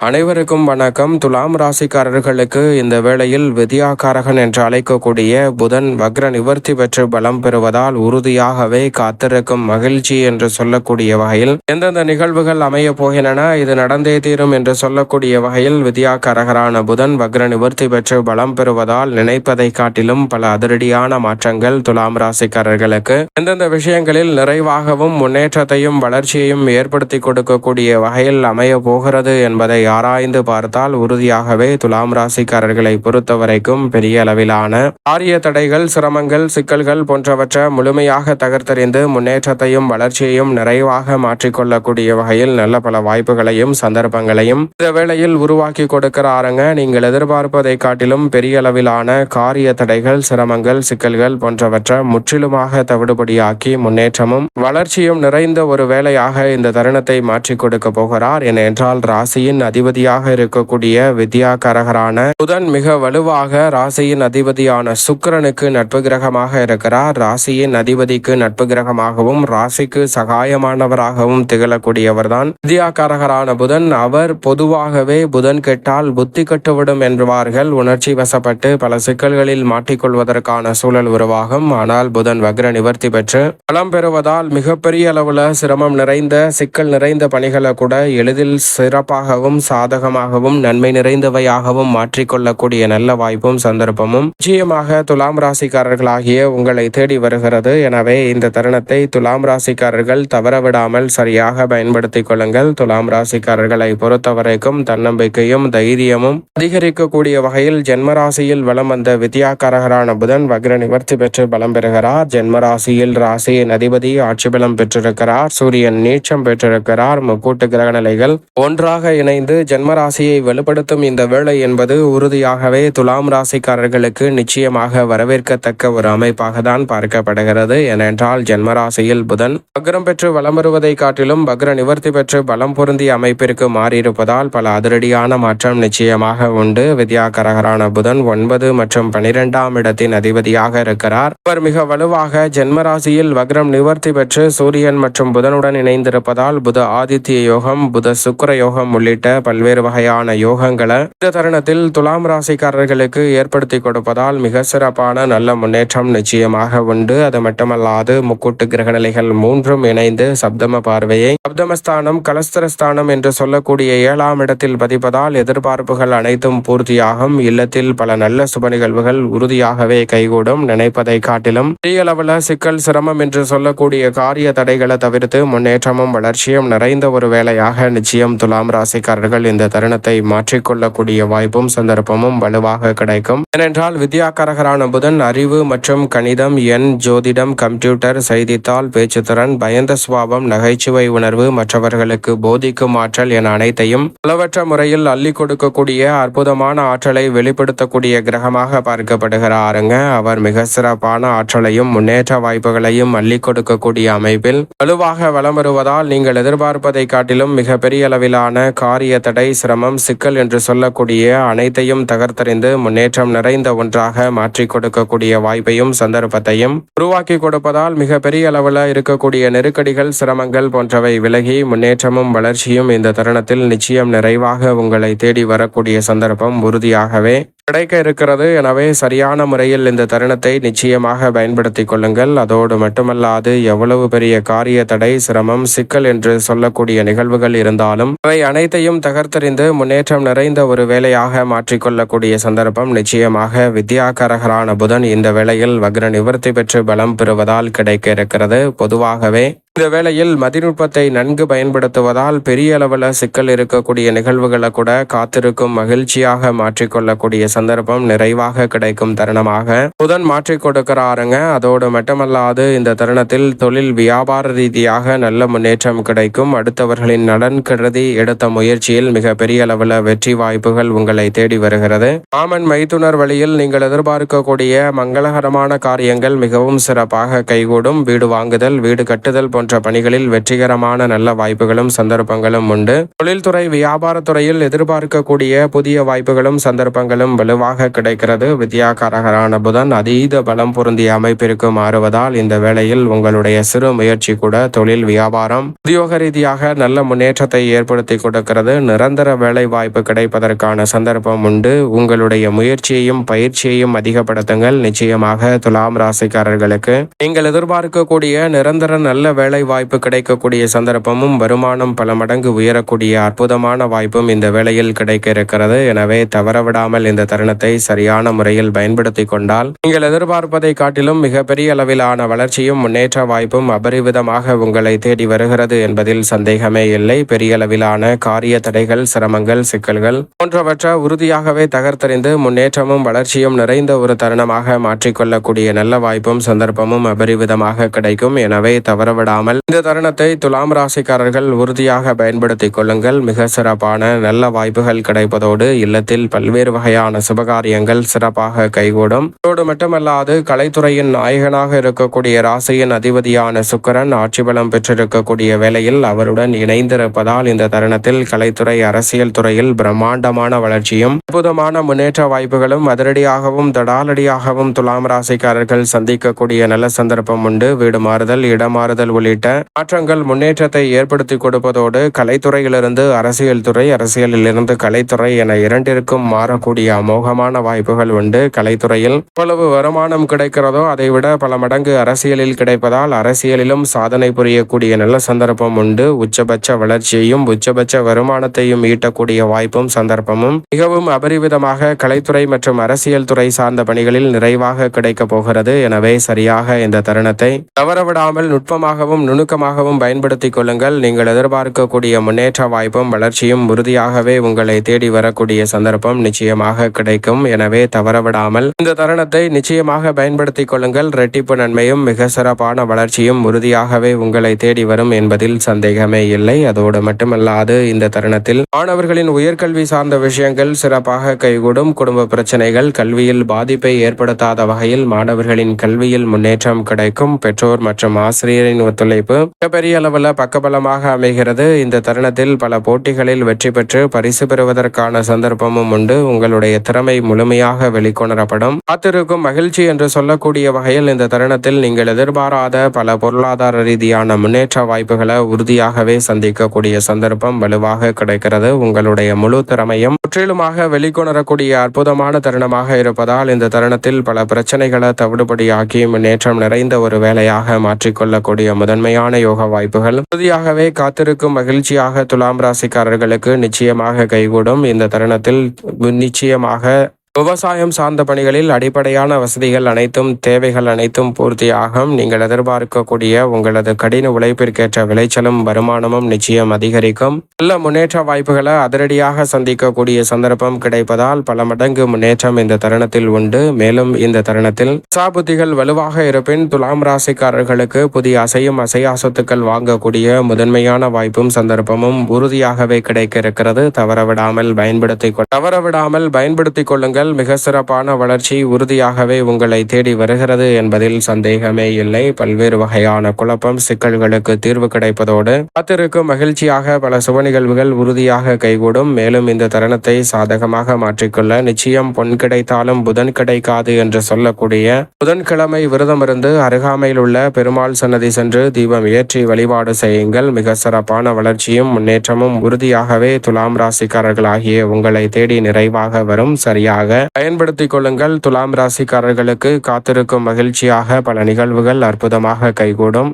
அனைவருக்கும் வணக்கம். துலாம் ராசிக்காரர்களுக்கு இந்த வேளையில் வித்யாகாரகன் என்று அழைக்கக்கூடிய புதன் வக்ர நிவர்த்தி பெற்று பலம் பெறுவதால் உறுதியாகவே காத்திருக்கும் மகிழ்ச்சி என்று சொல்லக்கூடிய வகையில் எந்தெந்த நிகழ்வுகள் அமைய போகின்றன, இது நடந்தே தீரும் என்று சொல்லக்கூடிய வகையில் வித்யாகாரகரான புதன் வக்ர நிவர்த்தி பெற்று பலம் பெறுவதால் நினைப்பதை காட்டிலும் பல அதிரடியான மாற்றங்கள் துலாம் ராசிக்காரர்களுக்கு எந்தெந்த விஷயங்களில் நிறைவாகவும் முன்னேற்றத்தையும் வளர்ச்சியையும் ஏற்படுத்தி கொடுக்கக்கூடிய வகையில் அமைய போகிறது என்பதை ஆராய்ந்து பார்த்தால் உறுதியாகவே துலாம் ராசிக்காரர்களை பொறுத்தவரைக்கும் பெரிய அளவிலான காரிய தடைகள், சிரமங்கள், சிக்கல்கள் போன்றவற்றை முழுமையாக தகர்த்தெறிந்து முன்னேற்றத்தையும் வளர்ச்சியையும் நிறைவாக மாற்றிக்கொள்ளக்கூடிய வகையில் நல்ல பல வாய்ப்புகளையும் சந்தர்ப்பங்களையும் இந்த வேளையில் உருவாக்கி கொடுக்கிறாருங்க. நீங்கள் எதிர்பார்ப்பதை காட்டிலும் பெரிய அளவிலான காரிய தடைகள், சிரமங்கள், சிக்கல்கள் போன்றவற்றை முற்றிலுமாக தவிடுபடியாக்கி முன்னேற்றமும் வளர்ச்சியும் நிறைந்த ஒரு வேலையாக இந்த தருணத்தை மாற்றி கொடுக்க போகிறார். ஏனென்றால் ராசியின் அதிபதியாக இருக்கக்கூடிய வித்யாகாரகரான புதன் மிக வலுவாக ராசியின் அதிபதியான சுக்கிரனுக்கு நட்பு கிரகமாக இருக்கிறார். ராசியின் அதிபதிக்கு நட்பு கிரகமாகவும் ராசிக்கு சகாயமானவராகவும் திகழக்கூடியவர் தான் வித்யாகாரகரான புதன். அவர் பொதுவாகவே புதன் கெட்டால் புத்தி கட்டுவிடும் என்பார்கள். உணர்ச்சி வசப்பட்டு பல சிக்கல்களில் மாட்டிக்கொள்வதற்கான சூழல் உருவாகும். ஆனால் புதன் வக்ர நிவர்த்தி பெற்று பலம் பெறுவதால் மிகப்பெரிய அளவுல சிரமம் நிறைந்த சிக்கல் நிறைந்த பணிகளை கூட எளிதில் சிறப்பாகவும் சாதகமாகவும் நன்மை நிறைந்தவையாகவும் மாற்றிக்கொள்ளக்கூடிய நல்ல வாய்ப்பும் சந்தர்ப்பமும் நிச்சயமாக துலாம் ராசிக்காரர்களாகிய உங்களை தேடி வருகிறது. எனவே இந்த தருணத்தை துலாம் ராசிக்காரர்கள் தவறவிடாமல் சரியாக பயன்படுத்திக் கொள்ளுங்கள். துலாம் ராசிக்காரர்களை பொறுத்தவரைக்கும் தன்னம்பிக்கையும் தைரியமும் அதிகரிக்கக்கூடிய வகையில் ஜென்மராசியில் வலம் வந்த வித்யாகாரகரான புதன் வக்ர நிவர்த்தி பெற்று பலம் பெறுகிறார். ஜென்மராசியில் ராசியின் அதிபதி ஆட்சி பலம் பெற்றிருக்கிறார். சூரியன் நீச்சம் பெற்றிருக்கிறார். முக்கூட்டு கிரக நிலைகள் ஒன்றாக இணைந்து ஜென்மராசியை வலுப்படுத்தும் இந்த வேளை என்பது உறுதியாகவே துலாம் ராசிக்காரர்களுக்கு நிச்சயமாக வரவேற்கத்தக்க ஒரு அமைப்பாக தான் பார்க்கப்படுகிறது. ஏனென்றால் ஜென்மராசியில் புதன் வக்ரம் பெற்று வலம் வருவதை காட்டிலும் வக்ர நிவர்த்தி பெற்று பலம் பொருந்திய அமைப்பிற்கு மாறியிருப்பதால் பல அதிரடியான மாற்றம் நிச்சயமாக உண்டு. வித்யாகாரகரான புதன் 9 மற்றும் 12ஆம் இடத்தின் அதிபதியாக இருக்கிறார். அவர் மிக வலுவாக ஜென்மராசியில் வக்ரம் நிவர்த்தி பெற்று சூரியன் மற்றும் புதனுடன் இணைந்திருப்பதால் புத ஆதித்ய யோகம், புத சுக்கிர யோகம் உள்ளிட்ட பல்வேறு வகையான யோகங்களை இந்த தருணத்தில் துலாம் ராசிக்காரர்களுக்கு ஏற்படுத்தி கொடுப்பதால் மிக சிறப்பான நல்ல முன்னேற்றம் நிச்சயமாக உண்டு. அது மட்டுமல்லாது முக்கூட்டு கிரகநிலைகள் மூன்றும் இணைந்து சப்தம பார்வையை சப்தமஸ்தானம் கலஸ்தரஸ்தானம் என்று சொல்லக்கூடிய 7ஆம் இடத்தில் பதிப்பதால் எதிர்பார்ப்புகள் அனைத்தும் பூர்த்தியாகும். இல்லத்தில் பல நல்ல சுப நிகழ்வுகள் உறுதியாகவே கைகூடும். நினைப்பதை காட்டிலும் பெரிய அளவுல சிக்கல், சிரமம் என்று சொல்லக்கூடிய காரிய தடைகளை தவிர்த்து முன்னேற்றமும் வளர்ச்சியும் நிறைந்த ஒரு வேலையாக நிச்சயம் துலாம் ராசிக்காரர்கள் இந்த தருணத்தை மாற்றிக்கொள்ளக்கூடிய வாய்ப்பும் சந்தர்ப்பமும் வலுவாக கிடைக்கும். ஏனென்றால் வித்யாகாரகரான புதன் அறிவு மற்றும் கணிதம், எண், ஜோதிடம், கம்ப்யூட்டர், செய்தித்தாள், பேச்சுத்திறன், பயந்த சுபாவம், நகைச்சுவை உணர்வு, மற்றவர்களுக்கு போதிக்கும் ஆற்றல் என அனைத்தையும் பலவற்ற முறையில் அள்ளி கொடுக்கக்கூடிய அற்புதமான ஆற்றலை வெளிப்படுத்தக்கூடிய கிரகமாக பார்க்கப்படுகிறாருங்க. அவர் மிக சிறப்பான ஆற்றலையும் முன்னேற்ற வாய்ப்புகளையும் அள்ளி கொடுக்கக்கூடிய அமைப்பில் வலுவாக வலம் வருவதால் நீங்கள் எதிர்பார்ப்பதை காட்டிலும் மிக பெரிய அளவிலான காரிய தடை, சிரமம், சிக்கல் என்று சொல்லக்கூடிய அனைத்தையும் தகர்த்தறிந்து முன்னேற்றம் நிறைந்த ஒன்றாக மாற்றி கொடுக்கக்கூடிய வாய்ப்பையும் சந்தர்ப்பத்தையும் உருவாக்கி கொடுப்பதால் மிக பெரிய அளவில் இருக்கக்கூடிய நெருக்கடிகள், சிரமங்கள் போன்றவை விலகி முன்னேற்றமும் வளர்ச்சியும் இந்த தருணத்தில் நிச்சயம் நிறைவாக உங்களை தேடி வரக்கூடிய சந்தர்ப்பம் உறுதியாகவே கிடைக்க இருக்கிறது. எனவே சரியான முறையில் இந்த தருணத்தை நிச்சயமாக பயன்படுத்திக் கொள்ளுங்கள். அதோடு மட்டுமல்லாது எவ்வளவு பெரிய காரிய தடை, சிரமம், சிக்கல் என்று சொல்லக்கூடிய நிகழ்வுகள் இருந்தாலும் அவை அனைத்தையும் தகர்த்தறிந்து முன்னேற்றம் நிறைந்த ஒரு வேலையாக மாற்றிக்கொள்ளக்கூடிய சந்தர்ப்பம் நிச்சயமாக வித்யாகாரகரான புதன் இந்த வேளையில் வக்ர நிவர்த்தி பெற்று பலம் பெறுவதால் கிடைக்க இருக்கிறது. பொதுவாகவே இந்த வேளையில் மதிநுட்பத்தை நன்கு பயன்படுத்துவதால் பெரிய அளவில் சிக்கல் இருக்கக்கூடிய நிகழ்வுகளை கூட காத்திருக்கும் மகிழ்ச்சியாக மாற்றிக்கொள்ளக்கூடிய சந்தர்ப்பம் நிறைவாக கிடைக்கும் தருணமாக புதன் மாற்றிக் கொடுக்கிறாருங்க. அதோடு மட்டுமல்லாது இந்த தருணத்தில் தொழில், வியாபார ரீதியாக நல்ல முன்னேற்றம் கிடைக்கும். அடுத்தவர்களின் நலன் கருதி எடுத்த முயற்சியில் மிக பெரிய அளவில் வெற்றி வாய்ப்புகள் உங்களை தேடி வருகிறது. மாமன் மைத்துனர் வழியில் நீங்கள் எதிர்பார்க்கக்கூடிய மங்களகரமான காரியங்கள் மிகவும் சிறப்பாக கைகூடும். வீடு வாங்குதல், வீடு கட்டுதல் போன்ற போன்ற பணிகளில் வெற்றிகரமான நல்ல வாய்ப்புகளும் சந்தர்ப்பங்களும் உண்டு. தொழில்துறை வியாபாரத்துறையில் எதிர்பார்க்கக்கூடிய புதிய வாய்ப்புகளும் சந்தர்ப்பங்களும் வலுவாக கிடைக்கிறது. வித்யாகாரகரான புதன் அதீத பலம் பொருந்திய அமைப்பிற்கு மாறுவதால் இந்த வேளையில் உங்களுடைய சிறு முயற்சி கூட தொழில் வியாபாரம் உத்தியோக ரீதியாக நல்ல முன்னேற்றத்தை ஏற்படுத்தி கொடுக்கிறது. நிரந்தர வேலை வாய்ப்பு கிடைப்பதற்கான சந்தர்ப்பம் உண்டு. உங்களுடைய முயற்சியையும் பயிற்சியையும் அதிகப்படுத்துங்கள். நிச்சயமாக துலாம் ராசிக்காரர்களுக்கு நீங்கள் எதிர்பார்க்கக்கூடிய நிரந்தர நல்ல வேலை வாய்ப்பு கிடைக்கக்கூடிய சந்தர்ப்பமும் வருமானம் பல மடங்கு உயரக்கூடிய அற்புதமான வாய்ப்பும் இந்த வேளையில் கிடைக்க இருக்கிறது. எனவே தவறவிடாமல் இந்த தருணத்தை சரியான முறையில் பயன்படுத்தி கொண்டால் நீங்கள் எதிர்பார்ப்பதை காட்டிலும் மிகப்பெரிய அளவிலான வளர்ச்சியும் முன்னேற்ற வாய்ப்பும் அபரிவிதமாக உங்களை தேடி வருகிறது என்பதில் சந்தேகமே இல்லை. பெரிய அளவிலான காரிய தடைகள், சிரமங்கள், சிக்கல்கள் போன்றவற்றை உறுதியாகவே தகர்த்தறிந்து முன்னேற்றமும் வளர்ச்சியும் நிறைந்த ஒரு தருணமாக மாற்றிக்கொள்ளக்கூடிய நல்ல வாய்ப்பும் சந்தர்ப்பமும் அபரிவிதமாக கிடைக்கும். எனவே தவறவிடாமல் இந்த தருணத்தை துலாம் ராசிக்காரர்கள் உறுதியாக பயன்படுத்திக் கொள்ளுங்கள். மிக சிறப்பான நல்ல வாய்ப்புகள் கிடைப்பதோடு இல்லத்தில் பல்வேறு வகையான சுபகாரியங்கள் சிறப்பாக கைகூடும். அதோடு மட்டுமல்லாது கலைத்துறையின் நாயகனாக இருக்கக்கூடிய ராசியின் அதிபதியான சுக்கிரன் ஆட்சி பலம் பெற்றிருக்கக்கூடிய வேளையில் அவருடன் இணைந்திருப்பதால் இந்த தருணத்தில் கலைத்துறை, அரசியல் துறையில் பிரம்மாண்டமான வளர்ச்சியும் அற்புதமான முன்னேற்ற வாய்ப்புகளும் அதிரடியாகவும் தடாலடியாகவும் துலாம் ராசிக்காரர்கள் சந்திக்கக்கூடிய நல்ல சந்தர்ப்பம் உண்டு. வீடு மாறுதல், இடமாறுதல் உள்ளிட்ட மாற்றங்கள் முன்னேற்றத்தை ஏற்படுத்தி கொடுப்பதோடு கலைத்துறையிலிருந்து அரசியல் துறை, அரசியலிலிருந்து கலைத்துறை என இரண்டிற்கும் மாறக்கூடிய அமோகமான வாய்ப்புகள் உண்டு. கலைத்துறையில் எவ்வளவு வருமானம் கிடைக்கிறதோ அதைவிட பல மடங்கு அரசியலில் கிடைப்பதால் அரசியலிலும் சாதனை புரியக்கூடிய நல்ல சந்தர்ப்பம் உண்டு. உச்சபட்ச வளர்ச்சியையும் உச்சபட்ச வருமானத்தையும் ஈட்டக்கூடிய வாய்ப்பும் சந்தர்ப்பமும் மிகவும் அபரிவிதமாக கலைத்துறை மற்றும் அரசியல் துறை சார்ந்த பணிகளில் நிறைவாக கிடைக்கப் போகிறது. எனவே சரியாக இந்த தருணத்தை தவறவிடாமல் நுட்பமாகவும் நுணுக்கமாகவும் பயன்படுத்திக் கொள்ளுங்கள். நீங்கள் எதிர்பார்க்கக்கூடிய முன்னேற்ற வாய்ப்பும் வளர்ச்சியும் உறுதியாகவே உங்களை தேடி வரக்கூடிய சந்தர்ப்பம் நிச்சயமாக கிடைக்கும். எனவே தவறவிடாமல் இந்த தருணத்தை நிச்சயமாக பயன்படுத்திக் கொள்ளுங்கள். இரட்டிப்பு நன்மையும் மிக சிறப்பான வளர்ச்சியும் உறுதியாகவே உங்களை தேடி வரும் என்பதில் சந்தேகமே இல்லை. அதோடு மட்டுமல்லாது இந்த தருணத்தில் மாணவர்களின் உயர்கல்வி சார்ந்த விஷயங்கள் சிறப்பாக கைகூடும். குடும்ப பிரச்சனைகள், கல்வியில் பாதிப்பை ஏற்படுத்தாத வகையில் மாணவர்களின் கல்வியில் முன்னேற்றம் கிடைக்கும். பெற்றோர் மற்றும் ஆசிரியரின் ஒத்துழைப்பு மிகப்பெரிய அளவில் பக்கபலமாக அமைகிறது. இந்த தருணத்தில் பல போட்டிகளில் வெற்றி பெற்று பரிசு பெறுவதற்கான சந்தர்ப்பமும் உண்டு. உங்களுடைய திறமை முழுமையாக வெளிக்கொணரப்படும். காத்திருக்கும் மகிழ்ச்சி என்று சொல்லக்கூடிய வகையில் இந்த தருணத்தில் நீங்கள் எதிர்பாராத பல பொருளாதார ரீதியான முன்னேற்ற வாய்ப்புகளை உறுதியாகவே சந்திக்கக்கூடிய சந்தர்ப்பம் வலுவாக கிடைக்கிறது. உங்களுடைய முழு திறமையும் முற்றிலுமாக வெளிக்கொணரக்கூடிய அற்புதமான தருணமாக இருப்பதால் இந்த தருணத்தில் பல பிரச்சனைகளை தவிடுபடியாக்கி முன்னேற்றம் நிறைந்த ஒரு வேலையாக மாற்றிக்கொள்ளக்கூடிய முதன்மையான யோக வாய்ப்புகள் உறுதியாகவே காத்திருக்கும் மகிழ்ச்சியாக துலாம் ராசிக்காரர்களுக்கு நிச்சயமாக கைகூடும். இந்த தருணத்தில் நிச்சயமாக விவசாயம் சார்ந்த பணிகளில் அடிப்படையான வசதிகள் அனைத்தும், தேவைகள் அனைத்தும் பூர்த்தியாகும். நீங்கள் எதிர்பார்க்கக்கூடிய உங்களது கடின உழைப்பிற்கேற்ற விளைச்சலும் வருமானமும் நிச்சயம் அதிகரிக்கும். நல்ல முன்னேற்ற வாய்ப்புகளை அதிரடியாக சந்திக்கக்கூடிய சந்தர்ப்பம் கிடைப்பதால் பல மடங்கு முன்னேற்றம் இந்த தருணத்தில் உண்டு. மேலும் இந்த தருணத்தில் சாபுத்திகள் வலுவாக இருப்பின் துலாம் ராசிக்காரர்களுக்கு புதிய அசையும் அசையா சொத்துக்கள் வாங்கக்கூடிய முதன்மையான வாய்ப்பும் சந்தர்ப்பமும் உறுதியாகவே கிடைக்க இருக்கிறது. தவறவிடாமல் பயன்படுத்திக் கொள்ளுங்கள். மிக சிறப்பான வளர்ச்சி உறுதியாகவே உங்களை தேடி வருகிறது என்பதில் சந்தேகமே இல்லை. பல்வேறு வகையான குழப்பம், சிக்கல்களுக்கு தீர்வு கிடைப்பதோடு காத்திருக்கும் மகிழ்ச்சியாக பல சுப நிகழ்வுகள் உறுதியாக கைகூடும். மேலும் இந்த தருணத்தை சாதகமாக மாற்றிக்கொள்ள நிச்சயம் பொன் கிடைத்தாலும் புதன் கிடைக்காது என்று சொல்லக்கூடிய புதன்கிழமை விரதமிருந்து அருகாமையில் உள்ள பெருமாள் சன்னதி சென்று தீபம் ஏற்றி வழிபாடு செய்யுங்கள். மிக சிறப்பான வளர்ச்சியும் முன்னேற்றமும் உறுதியாகவே துலாம் ராசிக்காரர்களாகிய உங்களை தேடி நிறைவாக வரும். சரியாக பயன்படுத்திக் கொள்ளுங்கள். துலாம் ராசிக்காரர்களுக்கு காத்திருக்கும் மகிழ்ச்சியாக பல நிகழ்வுகள் அற்புதமாக கைகூடும்.